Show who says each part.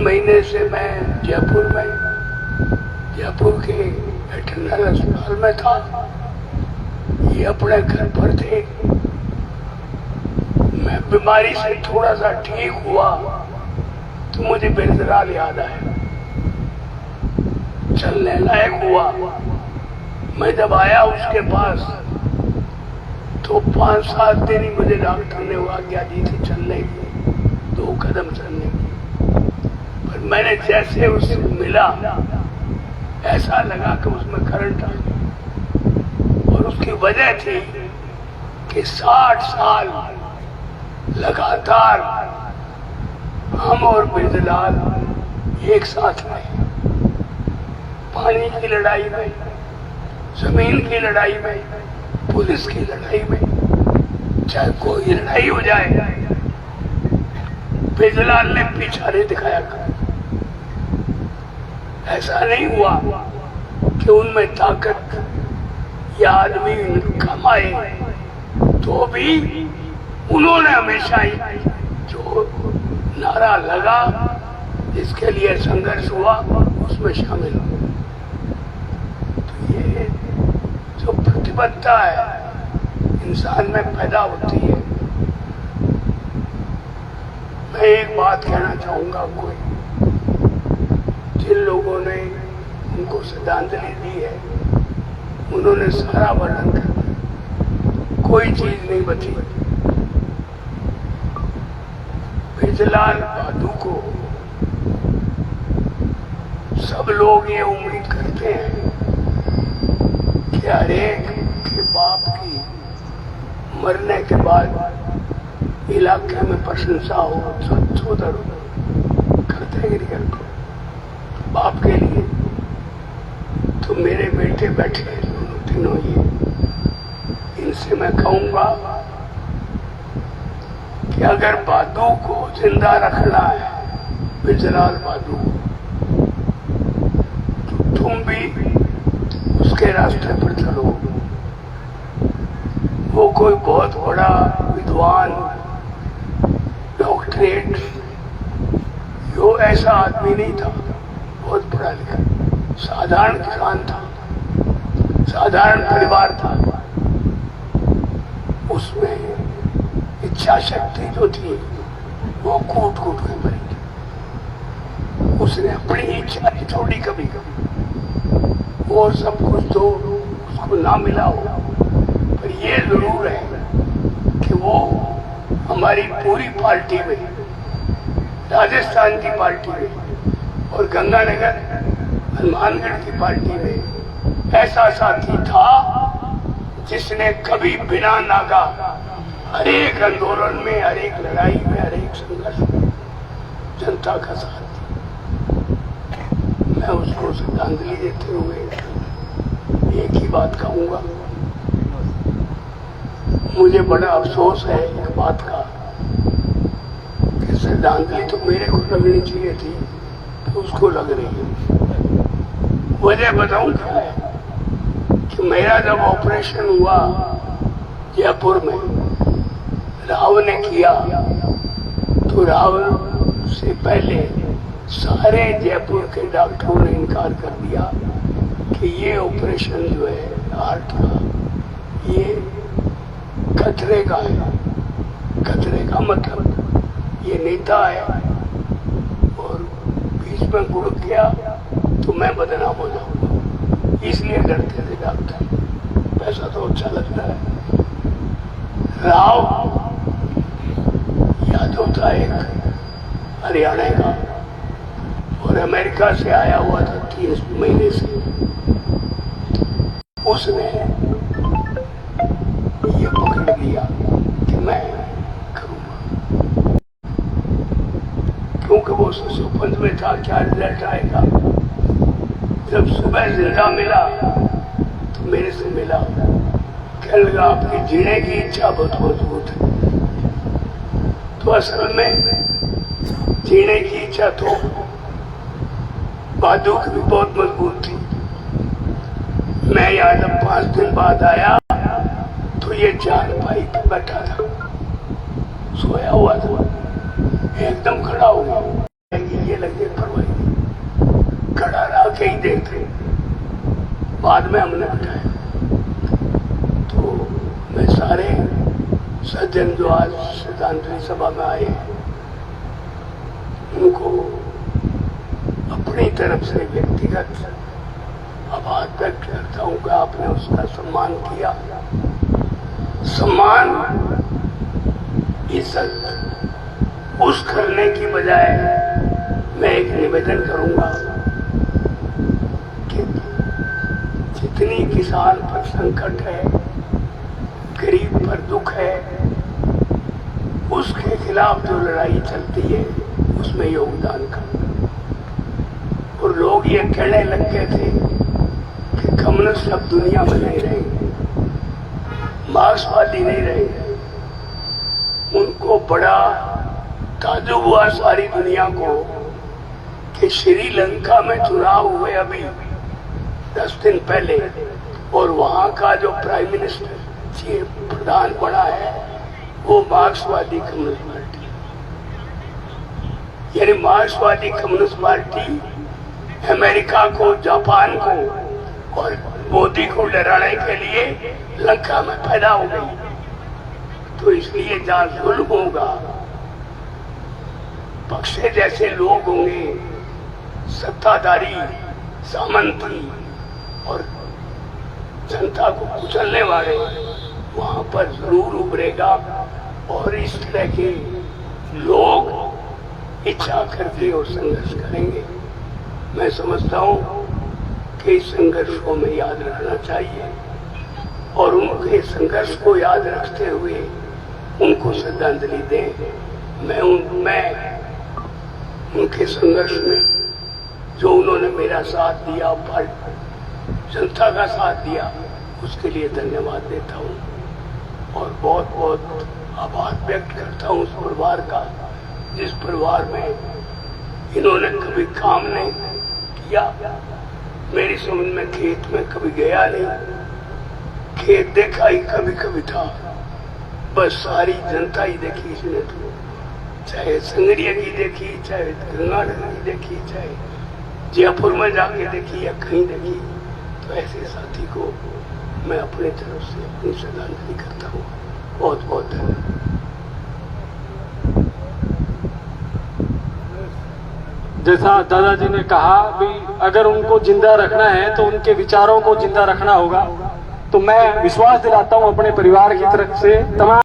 Speaker 1: महीने से मैं जयपुर के वेटरनरी अस्पताल में था। ये अपने घर पर थे। मैं बीमारी से थोड़ा सा ठीक हुआ तो मुझे बिरजलाल याद आया, चलने लायक हुआ। मैं जब आया उसके पास तो 5-7 दिन ही मुझे डॉक्टर ने आज्ञा दी थी चलने की, 2 कदम चलने की। पर मैंने जैसे उससे मिला ऐसा लगा कि उसमें करंट आ गया। और उसकी वजह थी कि 60 साल लगातार हम और बिरजलाल एक साथ रहे। पानी की लड़ाई में, जमीन की लड़ाई में, पुलिस की लड़ाई में, चाहे कोई लड़ाई हो जाए, बिरजलाल ने पीछा नहीं दिखाया। ऐसा नहीं हुआ कि उनमें ताकत या आदमी कम आए, तो भी उन्होंने हमेशा ही जो नारा लगा, जिसके लिए संघर्ष हुआ, उसमें शामिल हुआ। तो ये जो प्रतिबद्धता है इंसान में पैदा होती है। मैं एक बात कहना चाहूंगा, कोई जिन लोगों ने उनको श्रद्धांजलि दी है उन्होंने सारा वर्णन कर दिया, कोई चीज नहीं बची। बिरजलाल बहादुर को सब लोग ये उम्मीद करते हैं कि हर एक के बाप की मरने के बाद इलाके में प्रशंसा हो, सोदर करते हैं कि नहीं करते बाप के लिए। तो मेरे बेटे बैठे दोनों ये, इनसे मैं कहूंगा कि अगर बहादुर को जिंदा रखना है, बिरजलाल बहादुर, तो तुम भी उसके रास्ते पर चलो। वो कोई बहुत बड़ा विद्वान, डॉक्टरेट, यो ऐसा आदमी नहीं था, बहुत पढ़ा लिखा, साधारण किसान था, साधारण परिवार था। उसमें इच्छा शक्ति जो थी वो कूट कूट के भरी थी। उसने अपनी इच्छा नहीं छोड़ी कभी कभी। और सब कुछ तो उसको ना मिला हो, पर ये जरूर है कि वो हमारी पूरी पार्टी में, राजस्थान की पार्टी में और गंगानगर हनुमानगढ़ की पार्टी में ऐसा साथी था जिसने कभी बिना नागा हर एक आंदोलन में, हर एक लड़ाई में, हर एक संघर्ष में जनता का साथ दिया। मैं उसको श्रद्धांजलि देते हुए एक ही बात कहूंगा, मुझे बड़ा अफसोस है एक बात का कि श्रद्धांजलि तो मेरे को लगनी चाहिए थी, तो उसको लग रही है। वजह बताऊं क्या है कि मेरा जब ऑपरेशन हुआ जयपुर में, राव ने किया, तो राव से पहले सारे जयपुर के डॉक्टरों ने इनकार कर दिया कि ये ऑपरेशन जो है हार्ट का, ये खतरे का है। खतरे का मतलब ये नेता है और बीच में गुड़ गया तो मैं बदनाम हो जाऊंगा, इसलिए डरते थे डॉक्टर। पैसा तो अच्छा लगता है। राव यादव था एक हरियाणा का, और अमेरिका से आया हुआ था 3 महीने से। उसने ये पकड़ लिया कि मैं करूंगा, क्योंकि वो सुपंथ में था क्या रिजल्ट आएगा। जब सुबह जिंदा मिला तो मेरे से मिला, कहने लगा आपकी जीने की इच्छा बहुत मजबूत है। तो असल में जीने की इच्छा तो बहादुर की भी बहुत मजबूत थी। मैं यहाँ जब 5 दिन बाद आया तो ये चारपाई पे बैठा था, सोया हुआ था, एकदम खड़ा हो गया। ये लगे परवाही नहीं, खड़ा रह के ही देखते। बाद में हमने बिठाया। तो मैं सारे सज्जन जो आज श्रद्धांजलि सभा में आए उनको अपनी तरफ से व्यक्तिगत आभार व्यक्त करता हूँ कि आपने उसका सम्मान किया। सम्मान, इज्जत उस करने की बजाय मैं एक निवेदन करूंगा कि जितनी किसान पर संकट है, गरीब पर दुख है, उसके खिलाफ जो लड़ाई चलती है उसमें योगदान करना। और लोग ये कहने लग गए थे कि कम्युनिस्ट अब दुनिया में नहीं रहेंगे, मार्क्सवादी नहीं रहेंगे। उनको बड़ा ताज्जुब हुआ सारी दुनिया को कि श्रीलंका में चुनाव हुए अभी 10 दिन पहले, और वहां का जो प्राइम मिनिस्टर प्रधान बना है वो मार्क्सवादी कम्युनिस्ट पार्टी, यानी मार्क्सवादी कम्युनिस्ट पार्टी अमेरिका को, जापान को और मोदी को डराने के लिए लंका में पैदा हो गई। तो इसलिए जहां जुल्म होगा, बक्से जैसे लोग होंगे, सत्ताधारी, सामंती और जनता को कुचलने वाले, वहां पर जरूर उभरेगा। और इस तरह के लोग इच्छा करके और संघर्ष करेंगे। मैं समझता हूँ कि इस संघर्ष को हमें याद रखना चाहिए और उनके संघर्ष को याद रखते हुए उनको श्रद्धांजलि दें। मैं उनके संघर्ष में जो उन्होंने मेरा साथ दिया, जनता का साथ दिया, उसके लिए धन्यवाद देता हूँ और बहुत बहुत आभार व्यक्त करता हूँ उस परिवार का, जिस परिवार में इन्होंने कभी काम नहीं किया। मेरी समझ में खेत में कभी गया नहीं, खेत देखा ही कभी कभी था, बस सारी जनता ही देखी इसने। तो चाहे संगरिया की देखी, चाहे गंगानगर की देखी, चाहे जयपुर में जाके देखी या कहीं देखी। तो ऐसे साथी को मैं अपने तरफ से अपनी श्रद्धांजलि करता हूँ। बहुत बहुत धन्यवाद।
Speaker 2: जैसा दादाजी ने कहा भी अगर उनको जिंदा रखना है तो उनके विचारों को जिंदा रखना होगा। तो मैं विश्वास दिलाता हूं अपने परिवार की तरफ से तमाम